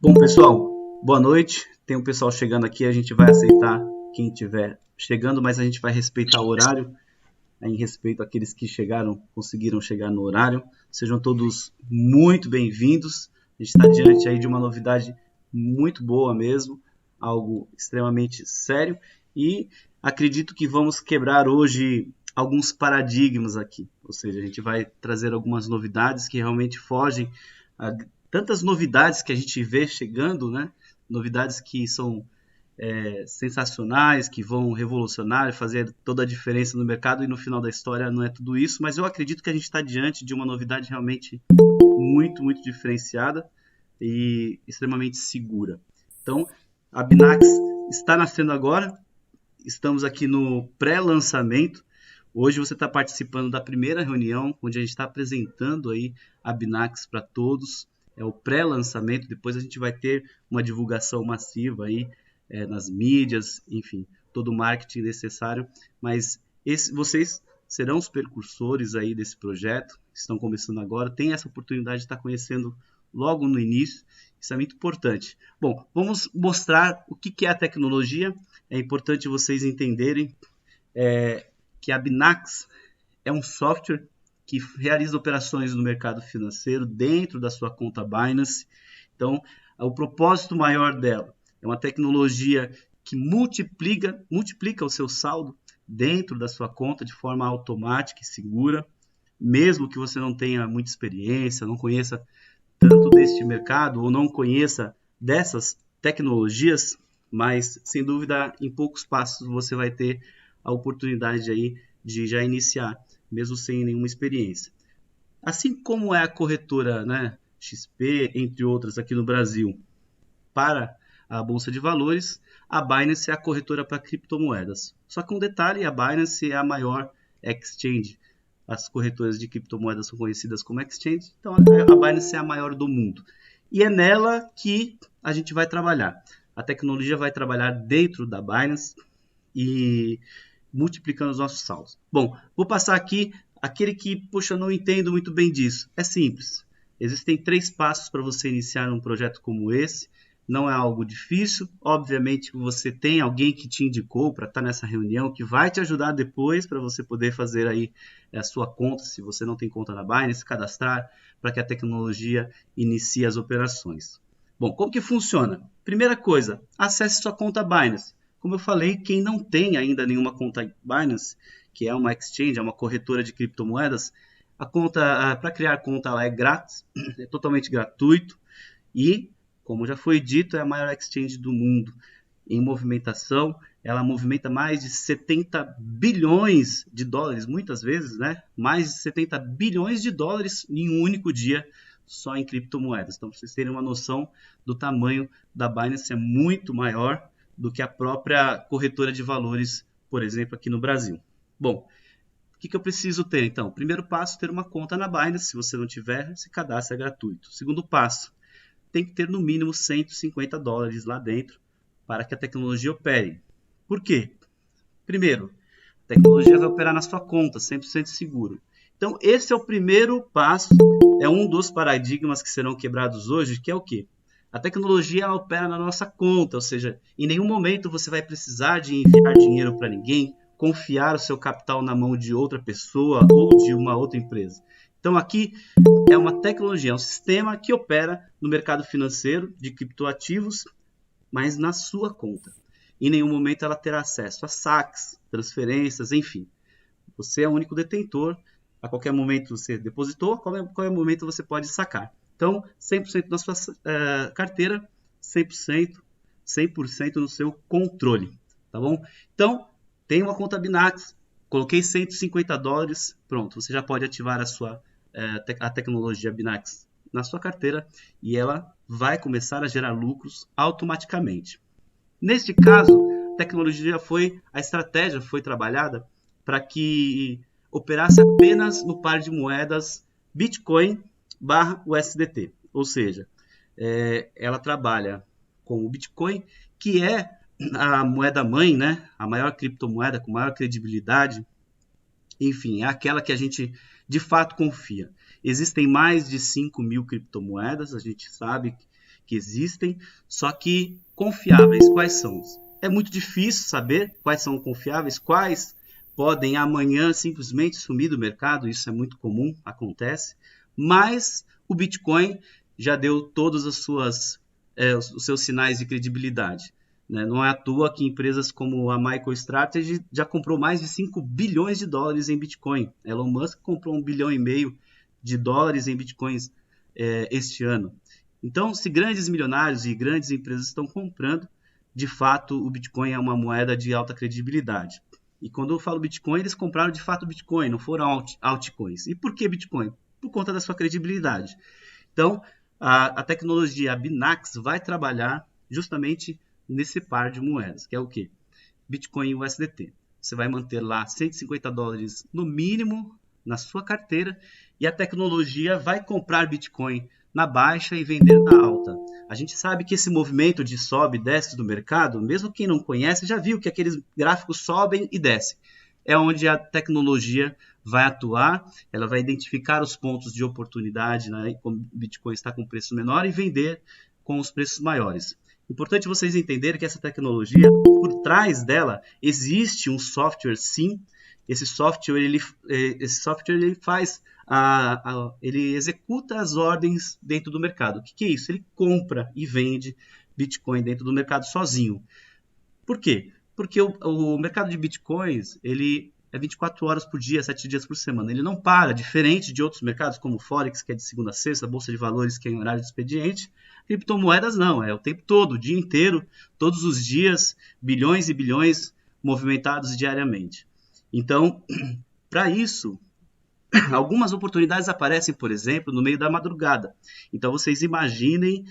Bom, pessoal, boa noite. Tem um pessoal chegando aqui, a gente vai aceitar quem estiver chegando, mas a gente vai respeitar o horário, em respeito àqueles que chegaram, conseguiram chegar no horário. Sejam todos muito bem-vindos. A gente está diante aí de uma novidade muito boa mesmo, algo extremamente sério, e acredito que vamos quebrar hoje alguns paradigmas aqui. Ou seja, a gente vai trazer algumas novidades que realmente fogem a tantas novidades que a gente vê chegando, né? Novidades que são sensacionais, que vão revolucionar e fazer toda a diferença no mercado, e no final da história não é tudo isso, mas eu acredito que a gente está diante de uma novidade realmente muito, muito diferenciada e extremamente segura. Então, a Binax está nascendo agora, estamos aqui no pré-lançamento. Hoje você está participando da primeira reunião, onde a gente está apresentando aí a Binax para todos. É o pré-lançamento, depois a gente vai ter uma divulgação massiva aí nas mídias, enfim, todo o marketing necessário, mas vocês serão os precursores aí desse projeto, estão começando agora, tem essa oportunidade de estar conhecendo logo no início, isso é muito importante. Bom, vamos mostrar o que é a tecnologia. É importante vocês entenderem que a Binax é um software que realiza operações no mercado financeiro dentro da sua conta Binance. Então, o propósito maior dela é uma tecnologia que multiplica o seu saldo dentro da sua conta de forma automática e segura, mesmo que você não tenha muita experiência, não conheça tanto deste mercado ou não conheça dessas tecnologias, mas sem dúvida em poucos passos você vai ter a oportunidade aí de já iniciar, mesmo sem nenhuma experiência. Assim como é a corretora, né, XP, entre outras aqui no Brasil, para a Bolsa de Valores, a Binance é a corretora para criptomoedas. Só que um detalhe, a Binance é a maior exchange. As corretoras de criptomoedas são conhecidas como exchange, então a Binance é a maior do mundo. E é nela que a gente vai trabalhar. A tecnologia vai trabalhar dentro da Binance e multiplicando os nossos saldos. Bom, vou passar aqui aquele que, poxa, eu não entendo muito bem disso. É simples. Existem 3 passos para você iniciar um projeto como esse. Não é algo difícil. Obviamente, você tem alguém que te indicou para estar nessa reunião, que vai te ajudar depois para você poder fazer aí a sua conta, se você não tem conta na Binance, cadastrar para que a tecnologia inicie as operações. Bom, como que funciona? Primeira coisa, acesse sua conta Binance. Como eu falei, quem não tem ainda nenhuma conta Binance, que é uma exchange, é uma corretora de criptomoedas, a conta, para criar conta lá é grátis, é totalmente gratuito e, como já foi dito, é a maior exchange do mundo em movimentação. Ela movimenta mais de 70 bilhões de dólares, muitas vezes, né? Mais de 70 bilhões de dólares em um único dia só em criptomoedas. Então, para vocês terem uma noção do tamanho da Binance, é muito maior do que a própria corretora de valores, por exemplo, aqui no Brasil. Bom, o que eu preciso ter, então? Primeiro passo, ter uma conta na Binance. Se você não tiver, esse cadastro é gratuito. Segundo passo, tem que ter no mínimo 150 dólares lá dentro para que a tecnologia opere. Por quê? Primeiro, a tecnologia vai operar na sua conta, 100% seguro. Então, esse é o primeiro passo, é um dos paradigmas que serão quebrados hoje, que é o quê? A tecnologia opera na nossa conta, ou seja, em nenhum momento você vai precisar de enviar dinheiro para ninguém, confiar o seu capital na mão de outra pessoa ou de uma outra empresa. Então aqui é uma tecnologia, é um sistema que opera no mercado financeiro de criptoativos, mas na sua conta. Em nenhum momento ela terá acesso a saques, transferências, enfim. Você é o único detentor, a qualquer momento você depositou, a qualquer momento você pode sacar. Então, 100% na sua carteira, 100% no seu controle, tá bom? Então, tem uma conta Binax, coloquei 150 dólares, pronto, você já pode ativar a tecnologia Binax na sua carteira e ela vai começar a gerar lucros automaticamente. Neste caso, a estratégia foi trabalhada para que operasse apenas no par de moedas Bitcoin / USDT, ou seja, ela trabalha com o Bitcoin, que é a moeda mãe, né? A maior criptomoeda com maior credibilidade, enfim, é aquela que a gente de fato confia. Existem mais de 5.000 criptomoedas, a gente sabe que existem, só que confiáveis quais são? É muito difícil saber quais são confiáveis, quais podem amanhã simplesmente sumir do mercado, isso é muito comum, acontece, mas o Bitcoin já deu todos os seus sinais de credibilidade. Né? Não é à toa que empresas como a MicroStrategy já comprou mais de 5 bilhões de dólares em Bitcoin. Elon Musk comprou 1,5 bilhão de dólares em Bitcoins este ano. Então, se grandes milionários e grandes empresas estão comprando, de fato, o Bitcoin é uma moeda de alta credibilidade. E quando eu falo Bitcoin, eles compraram de fato Bitcoin, não foram altcoins. E por que Bitcoin? Por conta da sua credibilidade. Então, a tecnologia a Binax vai trabalhar justamente nesse par de moedas, que é o quê? Bitcoin e USDT. Você vai manter lá 150 dólares no mínimo na sua carteira e a tecnologia vai comprar Bitcoin na baixa e vender na alta. A gente sabe que esse movimento de sobe e desce do mercado, mesmo quem não conhece, já viu que aqueles gráficos sobem e descem. É onde a tecnologia vai atuar, ela vai identificar os pontos de oportunidade, né, como o Bitcoin está com preço menor, e vender com os preços maiores. Importante vocês entenderem que essa tecnologia, por trás dela, existe um software sim. Esse software ele faz ele executa as ordens dentro do mercado. O que é isso? Ele compra e vende Bitcoin dentro do mercado sozinho. Por quê? Porque o mercado de Bitcoins ele é 24 horas por dia, 7 dias por semana. Ele não para, diferente de outros mercados como o Forex, que é de segunda a sexta, a Bolsa de Valores, que é em horário de expediente. Criptomoedas não, é o tempo todo, o dia inteiro, todos os dias, bilhões e bilhões movimentados diariamente. Então, para isso, algumas oportunidades aparecem, por exemplo, no meio da madrugada. Então, vocês imaginem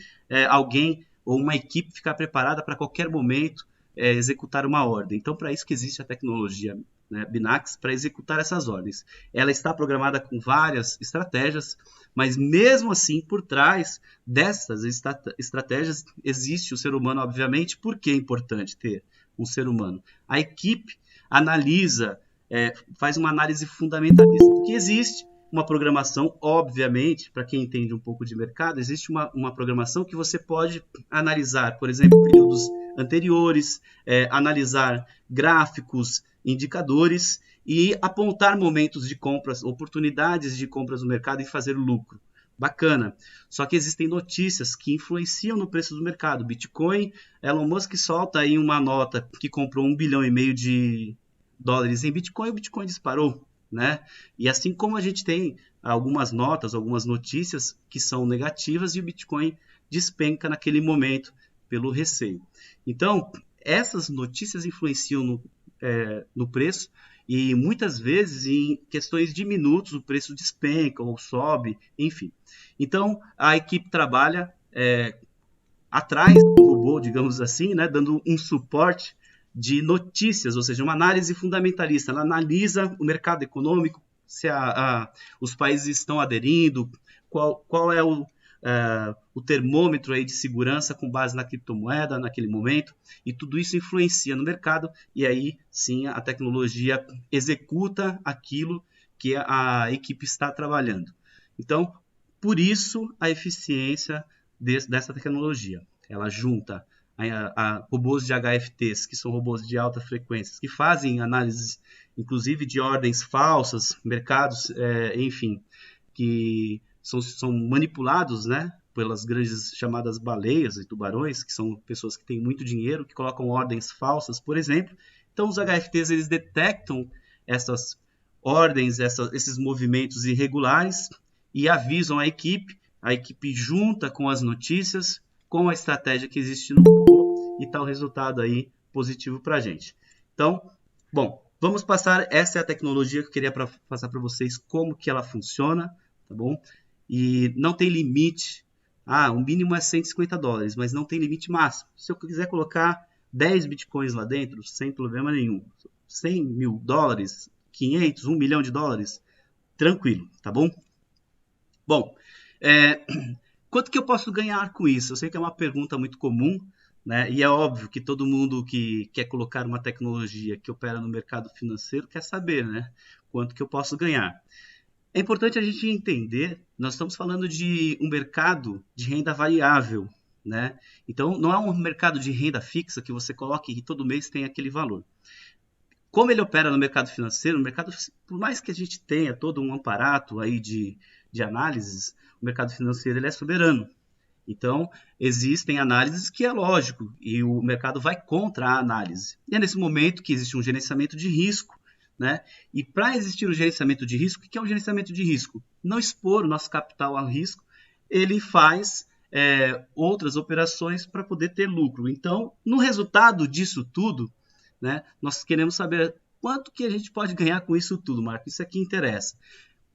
alguém ou uma equipe ficar preparada para qualquer momento executar uma ordem. Então, para isso que existe a tecnologia, né, Binax, para executar essas ordens. Ela está programada com várias estratégias, mas mesmo assim, por trás dessas estratégias, existe o ser humano, obviamente. Por que é importante ter um ser humano? A equipe analisa, faz uma análise fundamentalista, porque existe uma programação, obviamente, para quem entende um pouco de mercado, existe uma programação que você pode analisar, por exemplo, períodos anteriores, analisar gráficos, indicadores e apontar momentos de compras, oportunidades de compras no mercado e fazer lucro. Bacana. Só que existem notícias que influenciam no preço do mercado. Bitcoin, Elon Musk solta aí uma nota que comprou 1,5 bilhão de dólares em Bitcoin, o Bitcoin disparou, né? E assim como a gente tem algumas notas, algumas notícias que são negativas e o Bitcoin despenca naquele momento pelo receio. Então, essas notícias influenciam no preço e muitas vezes em questões de minutos o preço despenca ou sobe, enfim. Então, a equipe trabalha atrás do robô, digamos assim, né, dando um suporte de notícias, ou seja, uma análise fundamentalista. Ela analisa o mercado econômico, se os países estão aderindo, qual é o termômetro aí de segurança com base na criptomoeda naquele momento, e tudo isso influencia no mercado, e aí sim a tecnologia executa aquilo que a equipe está trabalhando. Então, por isso a eficiência dessa tecnologia. Ela junta robôs de HFTs, que são robôs de alta frequência, que fazem análises, inclusive, de ordens falsas, mercados, enfim, que são manipulados, né, pelas grandes chamadas baleias e tubarões, que são pessoas que têm muito dinheiro, que colocam ordens falsas, por exemplo. Então, os HFTs eles detectam essas ordens, esses movimentos irregulares e avisam a equipe junta com as notícias, com a estratégia que existe no robô e tal resultado aí positivo para a gente. Então, bom, vamos passar, essa é a tecnologia que eu queria passar para vocês, como que ela funciona, tá bom? E não tem limite, o mínimo é 150 dólares, mas não tem limite máximo. Se eu quiser colocar 10 bitcoins lá dentro, sem problema nenhum, 100 mil dólares, 500, 1 milhão de dólares, tranquilo, tá bom? Bom, quanto que eu posso ganhar com isso? Eu sei que é uma pergunta muito comum, né? E é óbvio que todo mundo que quer colocar uma tecnologia que opera no mercado financeiro quer saber, né? Quanto que eu posso ganhar. É importante a gente entender, nós estamos falando de um mercado de renda variável, né? Então, não é um mercado de renda fixa que você coloque e todo mês tem aquele valor. Como ele opera no mercado financeiro, por mais que a gente tenha todo um aparato aí de análises, o mercado financeiro ele é soberano. Então, existem análises que é lógico, e o mercado vai contra a análise. E é nesse momento que existe um gerenciamento de risco, né? E para existir o gerenciamento de risco, o que é o gerenciamento de risco? Não expor o nosso capital ao risco, ele faz outras operações para poder ter lucro. Então, no resultado disso tudo, né, nós queremos saber quanto que a gente pode ganhar com isso tudo, Marco. Isso aqui interessa.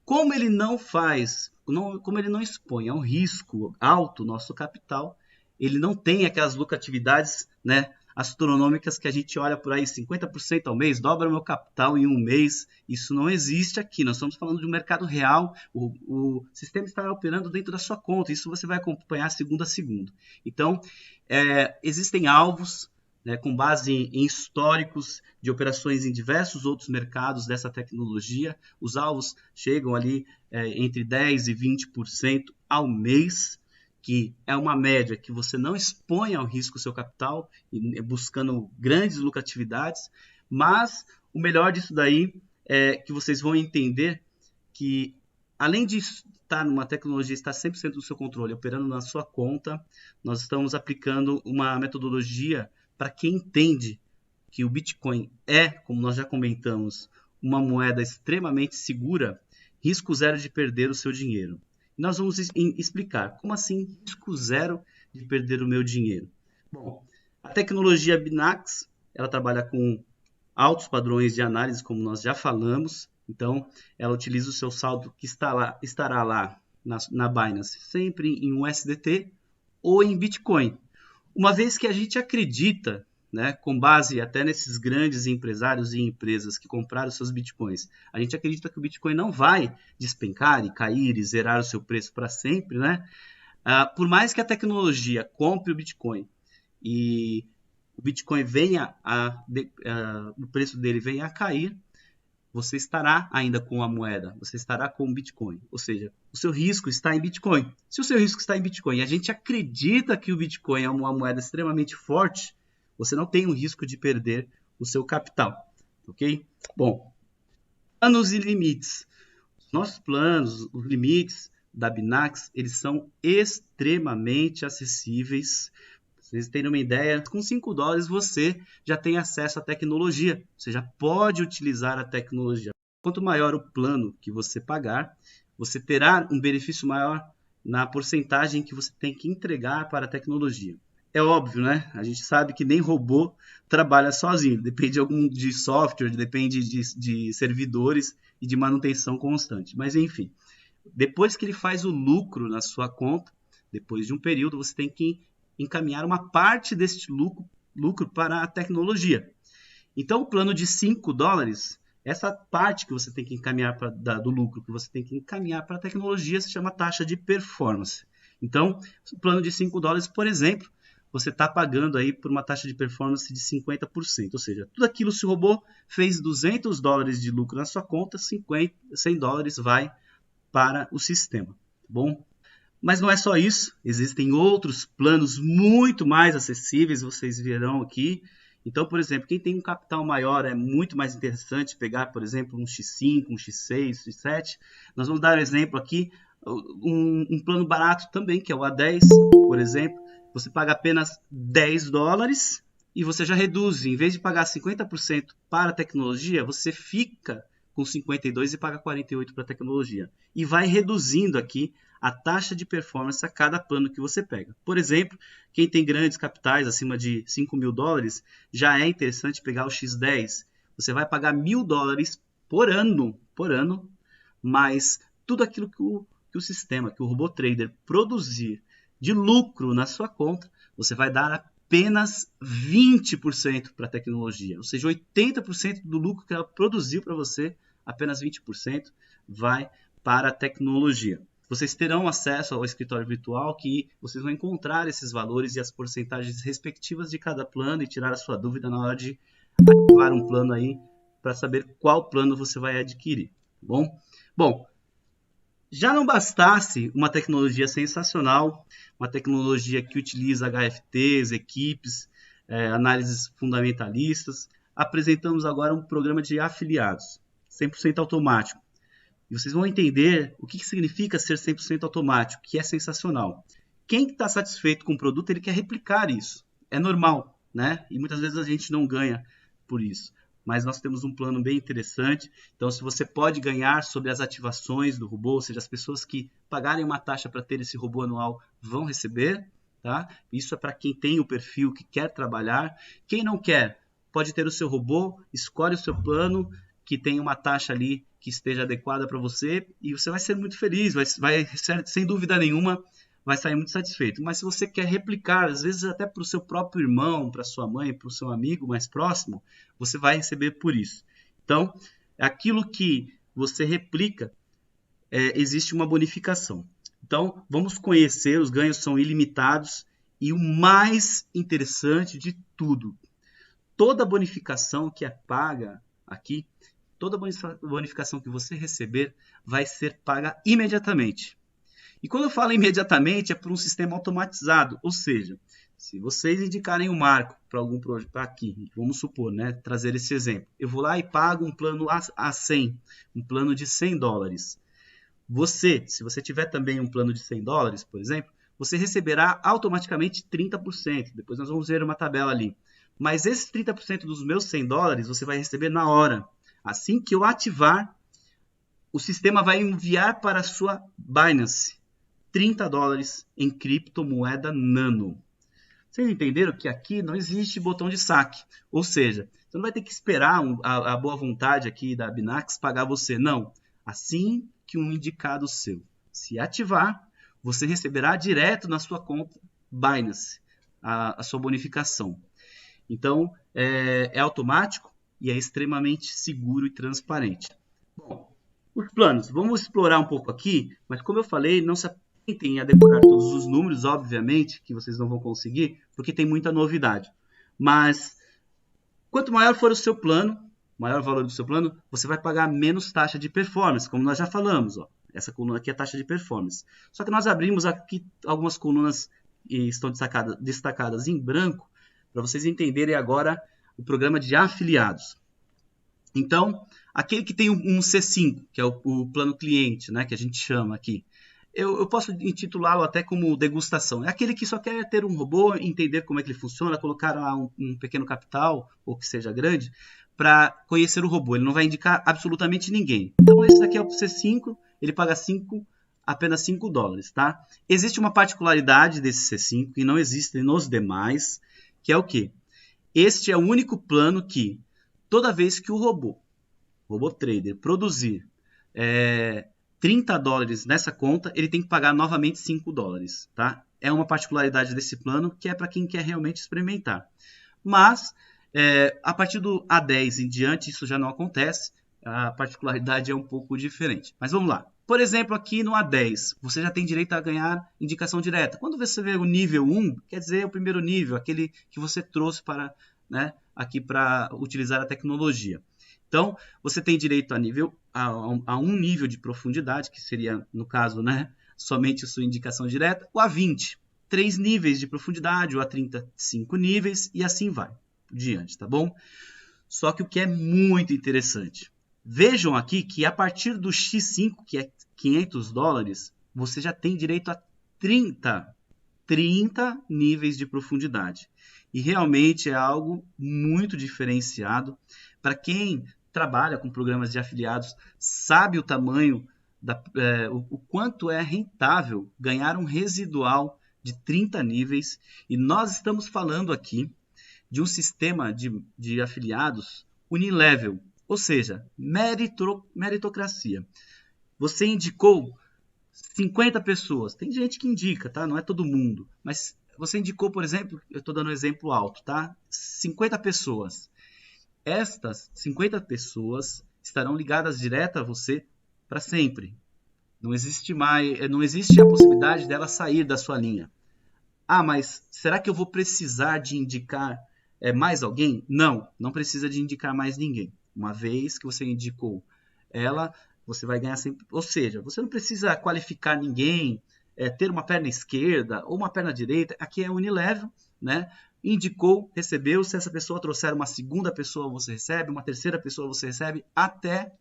Como ele não faz, como ele não expõe a um risco alto o nosso capital, ele não tem aquelas lucratividades, né, astronômicas que a gente olha por aí, 50% ao mês, dobra o meu capital em um mês. Isso não existe aqui. Nós estamos falando de um mercado real. O sistema está operando dentro da sua conta. Isso você vai acompanhar segundo a segundo. Então, existem alvos, né, com base em históricos de operações em diversos outros mercados dessa tecnologia. Os alvos chegam ali entre 10% e 20% ao mês, que é uma média que você não expõe ao risco o seu capital, buscando grandes lucratividades, mas o melhor disso daí é que vocês vão entender que, além de estar numa tecnologia, estar 100% do seu controle, operando na sua conta, nós estamos aplicando uma metodologia para quem entende que o Bitcoin é, como nós já comentamos, uma moeda extremamente segura, risco zero de perder o seu dinheiro. E nós vamos explicar como assim risco zero de perder o meu dinheiro. Bom, a tecnologia Binax, ela trabalha com altos padrões de análise, como nós já falamos. Então, ela utiliza o seu saldo que estará lá na Binance, sempre em USDT ou em Bitcoin. Uma vez que a gente acredita, né, com base até nesses grandes empresários e empresas que compraram seus bitcoins, a gente acredita que o Bitcoin não vai despencar e cair e zerar o seu preço para sempre, né? Por mais que a tecnologia compre o Bitcoin e o Bitcoin o preço dele venha a cair, você estará ainda com a moeda, você estará com o Bitcoin. Ou seja, o seu risco está em Bitcoin. Se o seu risco está em Bitcoin e a gente acredita que o Bitcoin é uma moeda extremamente forte, você não tem o risco de perder o seu capital. Ok? Bom, planos e limites. Os nossos planos, os limites da Binax, eles são extremamente acessíveis. Vocês terem uma ideia, com $5 você já tem acesso à tecnologia. Você já pode utilizar a tecnologia. Quanto maior o plano que você pagar, você terá um benefício maior na porcentagem que você tem que entregar para a tecnologia. É óbvio, né? A gente sabe que nem robô trabalha sozinho. Depende de software, depende de servidores e de manutenção constante. Mas, enfim, depois que ele faz o lucro na sua conta, depois de um período, você tem que encaminhar uma parte deste lucro para a tecnologia. Então, o plano de $5, essa parte que você tem que encaminhar do lucro, que você tem que encaminhar para a tecnologia, se chama taxa de performance. Então, o plano de $5, por exemplo, você está pagando aí por uma taxa de performance de 50%. Ou seja, tudo aquilo, se o robô fez $200 de lucro na sua conta, $100 vai para o sistema. Tá bom? Mas não é só isso, existem outros planos muito mais acessíveis, vocês verão aqui. Então, por exemplo, quem tem um capital maior é muito mais interessante pegar, por exemplo, um X5, um X6, um X7. Nós vamos dar um exemplo aqui, um plano barato também, que é o A10, por exemplo. Você paga apenas $10 e você já reduz. Em vez de pagar 50% para a tecnologia, você fica com 52% e paga 48% para a tecnologia. E vai reduzindo aqui a taxa de performance a cada plano que você pega. Por exemplo, quem tem grandes capitais acima de $5.000, já é interessante pegar o X10. Você vai pagar $1.000 por ano, mas tudo aquilo que o sistema, que o robô trader produzir de lucro na sua conta, você vai dar apenas 20% para a tecnologia. Ou seja, 80% do lucro que ela produziu para você, apenas 20% vai para a tecnologia. Vocês terão acesso ao escritório virtual, que vocês vão encontrar esses valores e as porcentagens respectivas de cada plano e tirar a sua dúvida na hora de ativar um plano aí para saber qual plano você vai adquirir. Tá bom? Bom, Já não bastasse uma tecnologia sensacional, uma tecnologia que utiliza HFTs, equipes, análises fundamentalistas, apresentamos agora um programa de afiliados, 100% automático. E vocês vão entender o que significa ser 100% automático, que é sensacional. Quem está satisfeito com o produto, ele quer replicar isso. É normal, né? E muitas vezes a gente não ganha por isso. Mas nós temos um plano bem interessante. Então, se você pode ganhar sobre as ativações do robô, ou seja, as pessoas que pagarem uma taxa para ter esse robô anual vão receber, tá? Isso é para quem tem o perfil que quer trabalhar. Quem não quer, pode ter o seu robô, escolhe o seu plano, que tem uma taxa ali que esteja adequada para você, e você vai ser muito feliz, vai sem dúvida nenhuma, vai sair muito satisfeito. Mas se você quer replicar, às vezes até para o seu próprio irmão, para sua mãe, para o seu amigo mais próximo, você vai receber por isso. Então, aquilo que você replica, existe uma bonificação. Então, vamos conhecer, os ganhos são ilimitados, e o mais interessante de tudo, toda bonificação que é paga aqui, toda bonificação que você receber vai ser paga imediatamente. E quando eu falo imediatamente, é por um sistema automatizado. Ou seja, se vocês indicarem o Marco para algum projeto aqui, vamos supor, né, trazer esse exemplo. Eu vou lá e pago um plano a 100, um plano de $100. Se você tiver também um plano de $100, por exemplo, você receberá automaticamente 30%. Depois nós vamos ver uma tabela ali. Mas esses 30% dos meus $100 você vai receber na hora. Assim que eu ativar, o sistema vai enviar para a sua Binance $30 em criptomoeda Nano. Vocês entenderam que aqui não existe botão de saque. Ou seja, você não vai ter que esperar a boa vontade aqui da Binax pagar você. Não. Assim que um indicado seu se ativar, você receberá direto na sua conta Binance a sua bonificação. Então, é automático e é extremamente seguro e transparente. Bom, os planos. Vamos explorar um pouco aqui, mas como eu falei, não se atentem a decorar todos os números, obviamente, que vocês não vão conseguir, porque tem muita novidade. Mas, quanto maior for o seu plano, maior o valor do seu plano, você vai pagar menos taxa de performance, como nós já falamos. Ó. Essa coluna aqui é a taxa de performance. Só que nós abrimos aqui algumas colunas que estão destacadas em branco, para vocês entenderem agora o programa de afiliados. Então, aquele que tem um C5, que é o plano cliente, né, que a gente chama aqui, eu posso intitulá-lo até como degustação. É aquele que só quer ter um robô, entender como é que ele funciona, colocar lá um pequeno capital, ou que seja grande, para conhecer o robô. Ele não vai indicar absolutamente ninguém. Então, esse daqui é o C5, ele paga apenas $5, tá? Existe uma particularidade desse C5 que não existe nos demais, que é o quê? Este é o único plano que, toda vez que o robô trader, produzir $30 nessa conta, ele tem que pagar novamente $5, tá? É uma particularidade desse plano que é para quem quer realmente experimentar. Mas, a partir do A10 em diante, isso já não acontece, a particularidade é um pouco diferente. Mas vamos lá. Por exemplo, aqui no A10, você já tem direito a ganhar indicação direta. Quando você vê o nível 1, quer dizer o primeiro nível, aquele que você trouxe para, né, aqui para utilizar a tecnologia. Então, você tem direito a um nível de profundidade, que seria, no caso, né, somente a sua indicação direta, ou a 20, 3 níveis de profundidade, ou a 35 níveis, e assim vai por diante, tá bom? Só que o que é muito interessante, vejam aqui que a partir do X5, que é $500, você já tem direito a 30 níveis de profundidade. E realmente é algo muito diferenciado. Para quem trabalha com programas de afiliados, sabe o tamanho, o quanto é rentável ganhar um residual de 30 níveis. E nós estamos falando aqui de um sistema de afiliados unilevel, ou seja, meritocracia. Você indicou 50 pessoas, tem gente que indica, tá? Não é todo mundo, mas você indicou, por exemplo, eu estou dando um exemplo alto, tá? 50 pessoas. Estas 50 pessoas estarão ligadas direto a você para sempre. Não existe a possibilidade dela sair da sua linha. Ah, mas será que eu vou precisar de indicar mais alguém? Não, não precisa de indicar mais ninguém. Uma vez que você indicou ela, você vai ganhar sempre. Ou seja, você não precisa qualificar ninguém, ter uma perna esquerda ou uma perna direita. Aqui é unilevel, né? Indicou, recebeu. Se essa pessoa trouxer uma segunda pessoa, você recebe. Uma terceira pessoa, você recebe. Até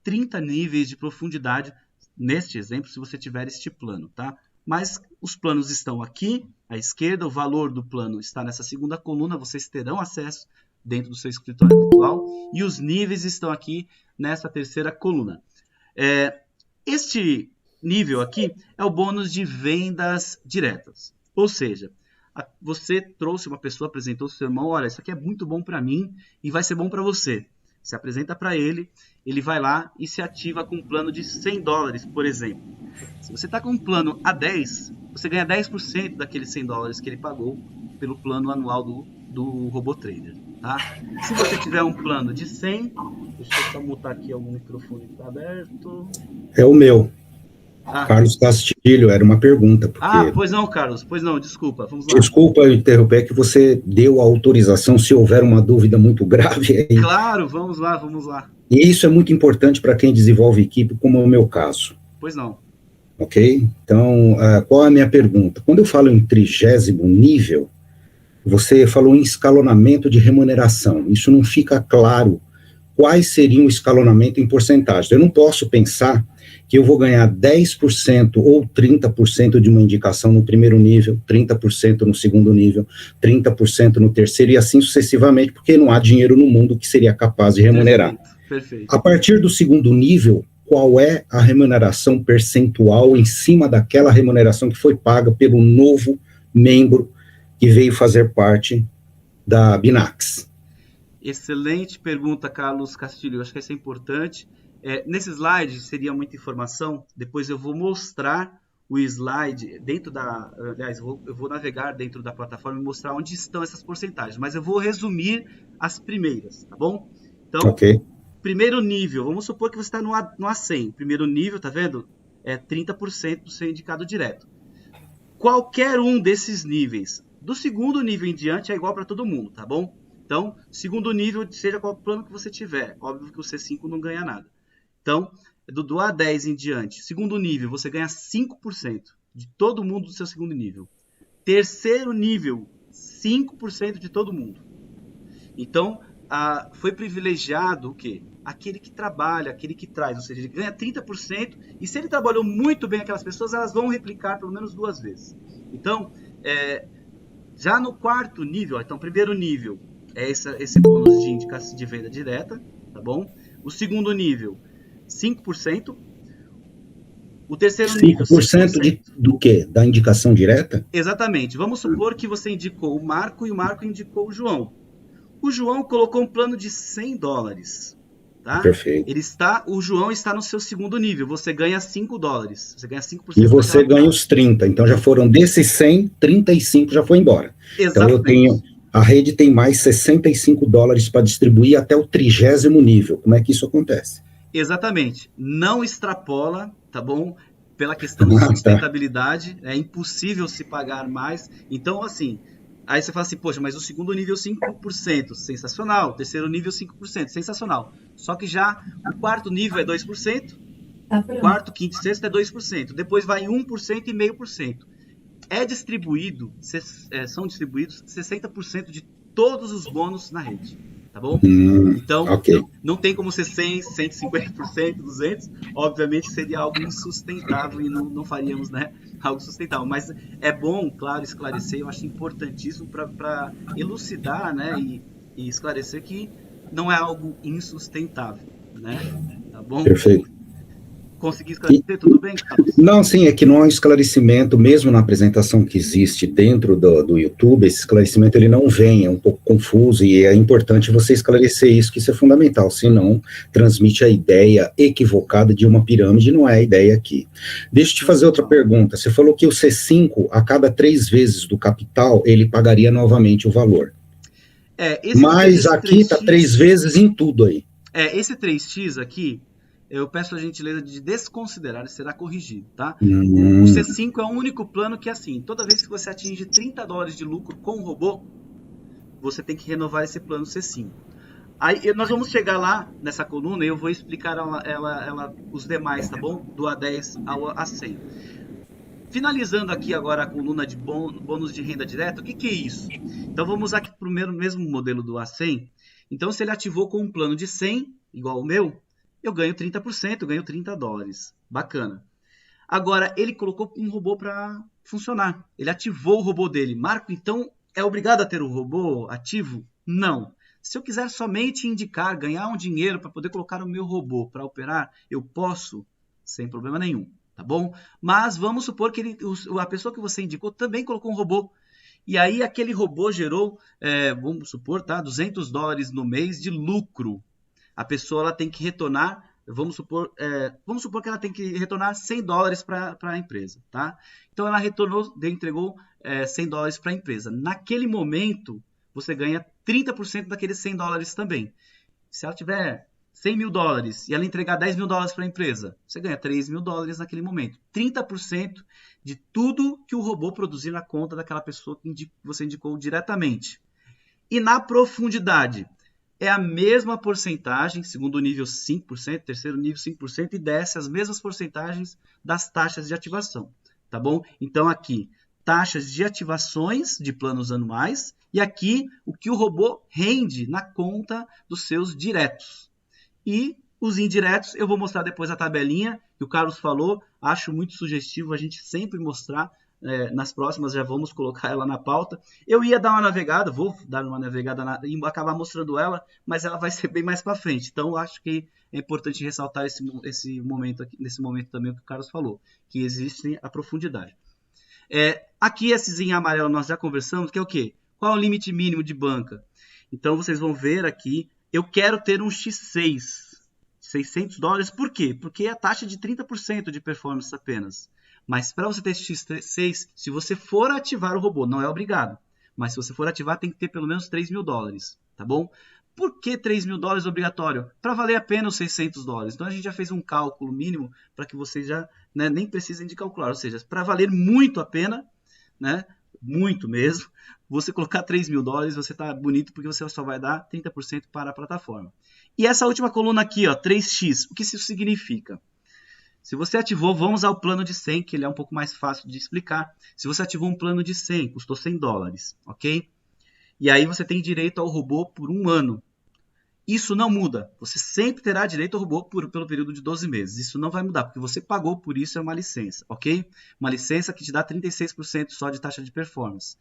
30 níveis de profundidade, neste exemplo, se você tiver este plano, tá? Mas os planos estão aqui, à esquerda. O valor do plano está nessa segunda coluna. Vocês terão acesso dentro do seu escritório virtual. E os níveis estão aqui nessa terceira coluna. Este nível aqui é o bônus de vendas diretas. Ou seja, você trouxe uma pessoa, apresentou o seu irmão, olha, isso aqui é muito bom para mim e vai ser bom para você. Se apresenta para ele, ele vai lá e se ativa com um plano de $100, por exemplo. Se você está com um plano a 10, você ganha 10% daqueles $100 que ele pagou pelo plano anual do RoboTrader. Tá? Se você tiver um plano de 100, deixa eu só mutar aqui algum microfone que está aberto. É o meu. Carlos Castilho, era uma pergunta. Porque... pois não, Carlos, pois não, desculpa, vamos lá. Desculpa eu interromper, que você deu a autorização, se houver uma dúvida muito grave. Aí... Claro, vamos lá. E isso é muito importante para quem desenvolve equipe, como é o meu caso. Pois não. Ok? Então, qual é a minha pergunta? Quando eu falo em 30º nível, você falou em escalonamento de remuneração. Isso não fica claro quais seriam o escalonamento em porcentagem. Eu não posso pensar que eu vou ganhar 10% ou 30% de uma indicação no primeiro nível, 30% no segundo nível, 30% no terceiro e assim sucessivamente, porque não há dinheiro no mundo que seria capaz de remunerar. Perfeito. A partir do segundo nível, qual é a remuneração percentual em cima daquela remuneração que foi paga pelo novo membro que veio fazer parte da Binax? Excelente pergunta, Carlos Castilho. Eu acho que isso é importante. Nesse slide seria muita informação. Depois eu vou mostrar o slide dentro da... Aliás, eu vou navegar dentro da plataforma e mostrar onde estão essas porcentagens. Mas eu vou resumir as primeiras, tá bom? Então, primeiro nível. Vamos supor que você está no A100. Primeiro nível, tá vendo? É 30% do seu indicado direto. Qualquer um desses níveis. Do segundo nível em diante é igual para todo mundo, tá bom? Então, segundo nível, seja qual plano que você tiver. Óbvio que o C5 não ganha nada. Então, do A10 em diante, segundo nível, você ganha 5% de todo mundo do seu segundo nível. Terceiro nível, 5% de todo mundo. Então, foi privilegiado o quê? Aquele que trabalha, aquele que traz. Ou seja, ele ganha 30%. E se ele trabalhou muito bem aquelas pessoas, elas vão replicar pelo menos 2 vezes. Então, já no quarto nível, então, primeiro nível, é esse bônus de indicação de venda direta, tá bom? O segundo nível, 5%. O terceiro nível, 5% do quê? Da indicação direta? Exatamente. Vamos supor que você indicou o Marco e o Marco indicou o João. O João colocou um plano de $100. Tá? Perfeito. O João está no seu segundo nível. Você ganha $5. Você ganha 5%. E você ganha os 30. Então já foram desses 100, 35 já foi embora. Exatamente. Então a rede tem mais $65 para distribuir até o 30º nível. Como é que isso acontece? Exatamente. Não extrapola, tá bom? Pela questão de sustentabilidade. É impossível se pagar mais. Então, assim, aí você fala assim, poxa, mas o segundo nível 5%, sensacional. O terceiro nível 5%, sensacional. Só que já o quarto nível é 2%. O quarto, quinto e sexto é 2%. Depois vai 1% e 0,5%. São distribuídos 60% de todos os bônus na rede. Tá bom? Então, não tem como ser 100, 150%, 200%. Obviamente seria algo insustentável e não faríamos, né, algo sustentável. Mas é bom, claro, esclarecer. Eu acho importantíssimo para elucidar, né, e esclarecer que não é algo insustentável. Né? Tá bom? Perfeito. Consegui esclarecer? Tudo bem, Carlos? Não, sim, é que não há um esclarecimento, mesmo na apresentação que existe dentro do YouTube, esse esclarecimento ele não vem, é um pouco confuso, e é importante você esclarecer isso, que isso é fundamental, senão transmite a ideia equivocada de uma pirâmide, não é a ideia aqui. Deixa eu te fazer outra pergunta, você falou que o C5, a cada 3 vezes do capital, ele pagaria novamente o valor. Mas aqui está 3 vezes em tudo aí. Esse 3x aqui, eu peço a gentileza de desconsiderar e será corrigido, tá? O C5 é o único plano que, assim, toda vez que você atinge $30 de lucro com o robô, você tem que renovar esse plano C5. Aí nós vamos chegar lá nessa coluna e eu vou explicar os demais, tá bom? Do A10 ao A100. Finalizando aqui agora a coluna de bônus de renda direta, o que é isso? Então vamos usar aqui para o mesmo modelo do A100. Então se ele ativou com um plano de 100, igual o meu, eu ganho 30%, eu ganho 30 dólares. Bacana. Agora ele colocou um robô para funcionar. Ele ativou o robô dele. Marco, então é obrigado a ter um robô ativo? Não. Se eu quiser somente indicar, ganhar um dinheiro para poder colocar o meu robô para operar, eu posso, sem problema nenhum, tá bom? Mas vamos supor que a pessoa que você indicou também colocou um robô. E aí aquele robô gerou, vamos supor, tá, 200 dólares no mês de lucro. A pessoa ela tem que retornar, vamos supor que ela tem que retornar 100 dólares para a empresa, tá? Então ela entregou 100 dólares para a empresa. Naquele momento, você ganha 30% daqueles 100 dólares também. Se ela tiver 100 mil dólares e ela entregar 10 mil dólares para a empresa, você ganha 3 mil dólares naquele momento. 30% de tudo que o robô produzir na conta daquela pessoa que você indicou diretamente. E na profundidade, é a mesma porcentagem, segundo nível 5%, terceiro nível 5%, e desce as mesmas porcentagens das taxas de ativação, tá bom? Então aqui, taxas de ativações de planos anuais, e aqui o que o robô rende na conta dos seus diretos. E os indiretos, eu vou mostrar depois a tabelinha que o Carlos falou, acho muito sugestivo a gente sempre mostrar, nas próximas já vamos colocar ela na pauta. Eu ia dar uma navegada, vou dar uma navegada e acabar mostrando ela, mas ela vai ser bem mais para frente. Então acho que é importante ressaltar esse momento aqui, nesse momento também o que o Carlos falou, que existe a profundidade. Aqui esses em amarelo nós já conversamos, que é o quê? Qual é o limite mínimo de banca? Então vocês vão ver aqui, eu quero ter um X6, 600 dólares, por quê? Porque é a taxa de 30% de performance apenas. Mas para você ter X6, se você for ativar o robô, não é obrigado, mas se você for ativar tem que ter pelo menos 3 mil dólares, tá bom? Por que 3 mil dólares obrigatório? Para valer a pena os 600 dólares. Então a gente já fez um cálculo mínimo para que vocês já nem precisem de calcular, ou seja, para valer muito a pena, né? Muito mesmo, você colocar 3 mil dólares, você está bonito porque você só vai dar 30% para a plataforma. E essa última coluna aqui, ó, 3x, o que isso significa? Se você ativou, vamos ao plano de 100, que ele é um pouco mais fácil de explicar. Se você ativou um plano de 100, custou 100 dólares, ok? E aí você tem direito ao robô por um ano. Isso não muda. Você sempre terá direito ao robô pelo período de 12 meses. Isso não vai mudar, porque você pagou por isso, é uma licença, ok? Uma licença que te dá 36% só de taxa de performance.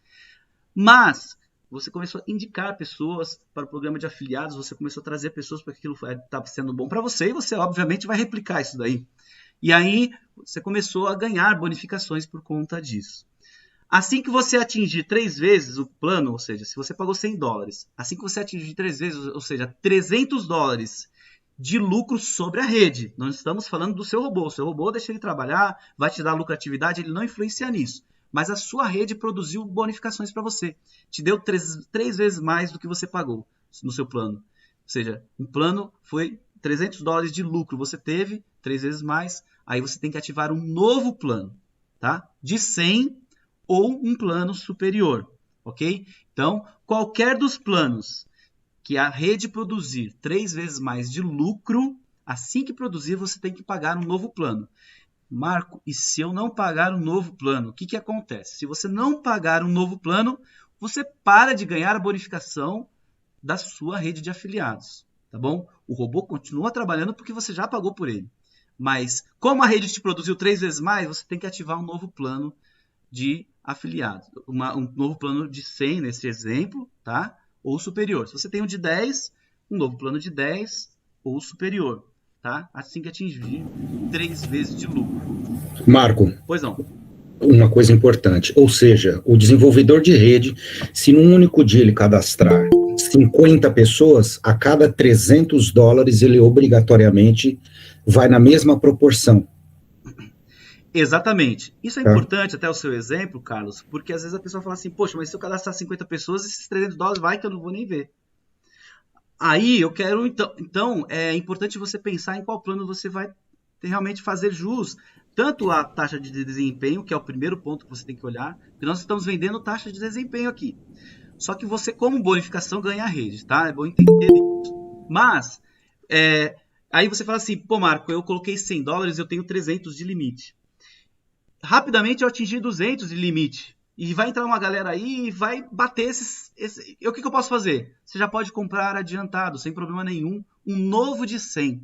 Mas você começou a indicar pessoas para o programa de afiliados, você começou a trazer pessoas para que aquilo estava sendo bom para você, e você obviamente vai replicar isso daí. E aí você começou a ganhar bonificações por conta disso. Assim que você atingir 3 vezes o plano, ou seja, se você pagou 100 dólares, assim que você atingir 3 vezes, ou seja, 300 dólares de lucro sobre a rede, não estamos falando do seu robô. O seu robô deixa ele trabalhar, vai te dar lucratividade, ele não influencia nisso. Mas a sua rede produziu bonificações para você. Te deu 3 vezes mais do que você pagou no seu plano. Ou seja, um plano foi 300 dólares de lucro, você teve 3 vezes mais, aí você tem que ativar um novo plano, tá? De 100 ou um plano superior, ok? Então, qualquer dos planos que a rede produzir 3 vezes mais de lucro, assim que produzir, você tem que pagar um novo plano. Marco, e se eu não pagar um novo plano, o que acontece? Se você não pagar um novo plano, você para de ganhar a bonificação da sua rede de afiliados, tá bom? O robô continua trabalhando porque você já pagou por ele. Mas, como a rede te produziu 3 vezes mais, você tem que ativar um novo plano de afiliados. Um novo plano de 100 nesse exemplo, tá? Ou superior. Se você tem um de 10, um novo plano de 10 ou superior, tá? Assim que atingir 3 vezes de lucro. Marco. Pois não. Uma coisa importante, ou seja, o desenvolvedor de rede, se num único dia ele cadastrar 50 pessoas, a cada 300 dólares ele obrigatoriamente vai na mesma proporção. Exatamente. Isso é importante, até o seu exemplo, Carlos, porque às vezes a pessoa fala assim, poxa, mas se eu cadastrar 50 pessoas, esses 300 dólares vai que eu não vou nem ver. Aí eu quero, então é importante você pensar em qual plano você vai realmente fazer jus, tanto a taxa de desempenho, que é o primeiro ponto que você tem que olhar, porque nós estamos vendendo taxa de desempenho aqui. Só que você, como bonificação, ganha a rede, tá? É bom entender isso. Mas, aí você fala assim, pô, Marco, eu coloquei $100, eu tenho 300 de limite. Rapidamente eu atingi 200 de limite. E vai entrar uma galera aí e vai bater o que eu posso fazer? Você já pode comprar adiantado, sem problema nenhum, um novo de 100.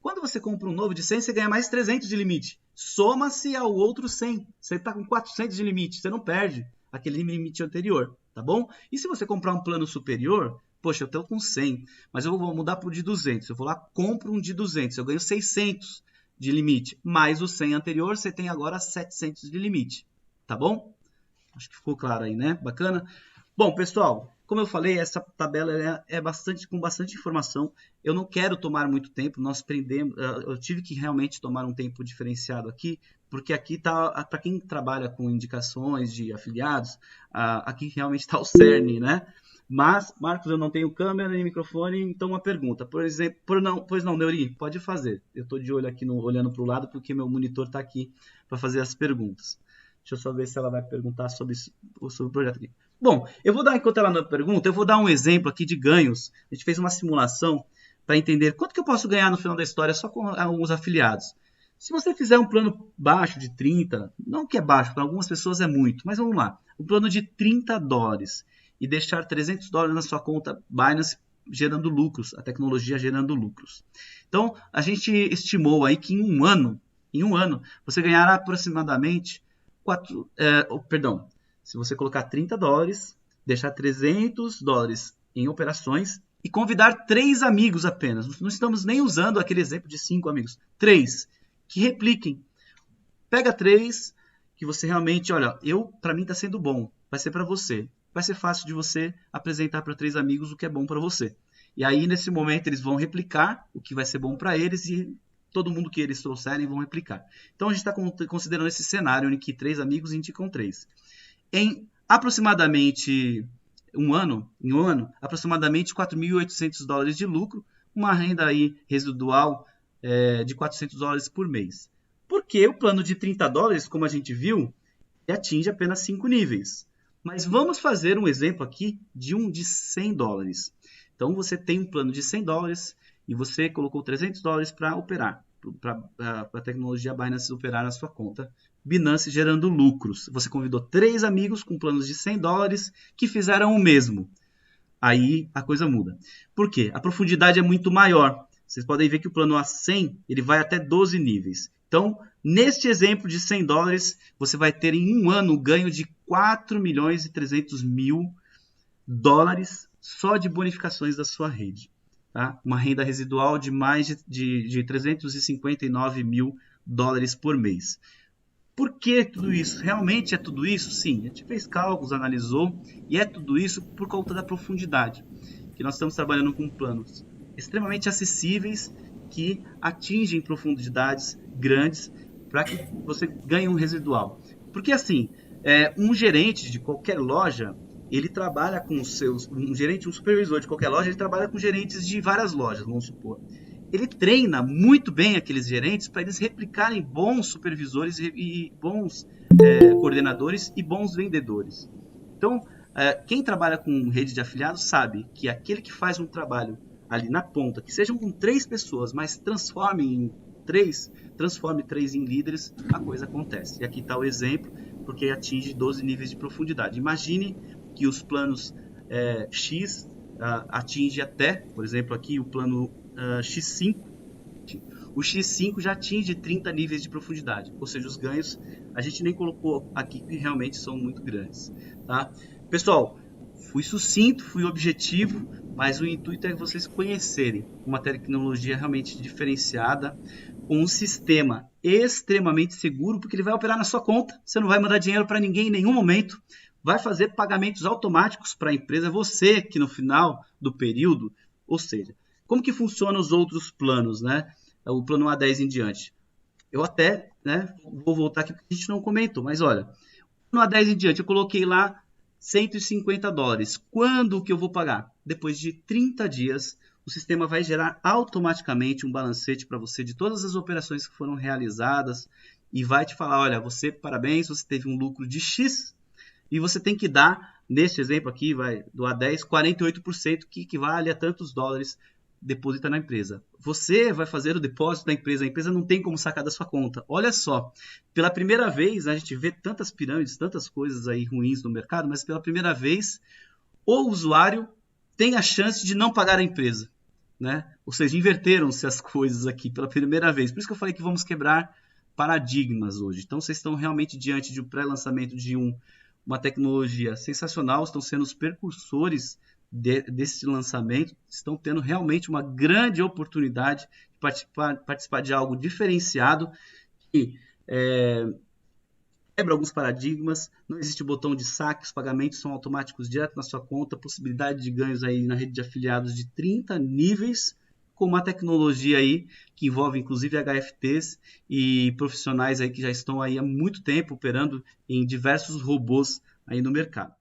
Quando você compra um novo de 100, você ganha mais 300 de limite. Soma-se ao outro 100. Você está com 400 de limite, você não perde aquele limite anterior, tá bom? E se você comprar um plano superior, poxa, eu estou com 100, mas eu vou mudar para o de 200. Eu vou lá, compro um de 200, eu ganho 600 de limite. Mais o 100 anterior, você tem agora 700 de limite, tá bom? Acho que ficou claro aí, né? Bacana? Bom, pessoal, como eu falei, essa tabela com bastante informação. Eu não quero tomar muito tempo, eu tive que realmente tomar um tempo diferenciado aqui, porque aqui está, para quem trabalha com indicações de afiliados, aqui realmente está o cerne, né? Mas, Marcos, eu não tenho câmera nem microfone, então uma pergunta. Por exemplo, pois não, Neuri, pode fazer. Eu estou de olho aqui, olhando para o lado, porque meu monitor está aqui para fazer as perguntas. Deixa eu só ver se ela vai perguntar sobre o projeto aqui. Bom, enquanto ela não pergunta, eu vou dar um exemplo aqui de ganhos. A gente fez uma simulação para entender quanto que eu posso ganhar no final da história só com alguns afiliados. Se você fizer um plano baixo de 30, não que é baixo, para algumas pessoas é muito, mas vamos lá. Um plano de $30 e deixar $300 na sua conta Binance gerando lucros, a tecnologia gerando lucros. Então, a gente estimou aí que em um ano, você ganhará aproximadamente se você colocar $30, deixar $300 em operações e convidar 3 amigos apenas. Não estamos nem usando aquele exemplo de 5 amigos. 3 que repliquem. Pega 3 que você realmente, olha, para mim está sendo bom. Vai ser para você. Vai ser fácil de você apresentar para 3 amigos o que é bom para você. E aí, nesse momento, eles vão replicar o que vai ser bom para eles e todo mundo que eles trouxerem vão replicar. Então, a gente está considerando esse cenário em que 3 amigos indicam 3. Em aproximadamente um ano, aproximadamente $4.800 de lucro, uma renda aí residual de $400 por mês. Porque o plano de $30, como a gente viu, atinge apenas 5 níveis. Mas vamos fazer um exemplo aqui de um de $100. Então, você tem um plano de $100 e você colocou $300 para operar, para a tecnologia Binance operar na sua conta Binance gerando lucros. Você convidou 3 amigos com planos de $100 que fizeram o mesmo. Aí a coisa muda. Por quê? A profundidade é muito maior. Vocês podem ver que o plano A100 ele vai até 12 níveis. Então, neste exemplo de $100, você vai ter em um ano um ganho de $4.300.000 só de bonificações da sua rede. Tá? Uma renda residual de mais de $359.000 por mês. Por que tudo isso? Realmente é tudo isso? Sim, a gente fez cálculos, analisou, e é tudo isso por conta da profundidade. Que nós estamos trabalhando com planos extremamente acessíveis, que atingem profundidades grandes, para que você ganhe um residual. Porque assim, um gerente de qualquer loja, ele trabalha com um supervisor de qualquer loja, ele trabalha com gerentes de várias lojas, vamos supor. Ele treina muito bem aqueles gerentes para eles replicarem bons supervisores e bons coordenadores e bons vendedores. Então, quem trabalha com rede de afiliados sabe que aquele que faz um trabalho ali na ponta, que sejam com 3 pessoas, mas transforme 3 em líderes, a coisa acontece. E aqui está o exemplo, porque atinge 12 níveis de profundidade. Imagine que os planos X atinge até, por exemplo, aqui o plano X5, o X5 já atinge 30 níveis de profundidade, ou seja, os ganhos a gente nem colocou aqui que realmente são muito grandes, tá? Pessoal, fui sucinto, fui objetivo, mas o intuito é vocês conhecerem uma tecnologia realmente diferenciada, com um sistema extremamente seguro, porque ele vai operar na sua conta, você não vai mandar dinheiro para ninguém em nenhum momento, vai fazer pagamentos automáticos para a empresa, você que no final do período, ou seja, como que funcionam os outros planos, né? O plano A10 em diante. Eu até vou voltar aqui porque a gente não comentou, mas olha, o plano A10 em diante, eu coloquei lá $150. Quando que eu vou pagar? Depois de 30 dias, o sistema vai gerar automaticamente um balancete para você de todas as operações que foram realizadas e vai te falar, olha, parabéns, você teve um lucro de X e você tem que dar, neste exemplo aqui, do A10, 48%, que equivale a tantos dólares deposita na empresa. Você vai fazer o depósito da empresa, a empresa não tem como sacar da sua conta. Olha só, pela primeira vez, a gente vê tantas pirâmides, tantas coisas aí ruins no mercado, mas pela primeira vez, o usuário tem a chance de não pagar a empresa, né? Ou seja, inverteram-se as coisas aqui pela primeira vez. Por isso que eu falei que vamos quebrar paradigmas hoje. Então, vocês estão realmente diante de um pré-lançamento de uma tecnologia sensacional, estão sendo os precursores desse lançamento, estão tendo realmente uma grande oportunidade de participar de algo diferenciado que quebra alguns paradigmas. Não existe botão de saque, os pagamentos são automáticos direto na sua conta, possibilidade de ganhos aí na rede de afiliados de 30 níveis, com uma tecnologia aí que envolve inclusive HFTs e profissionais aí que já estão aí há muito tempo operando em diversos robôs aí no mercado.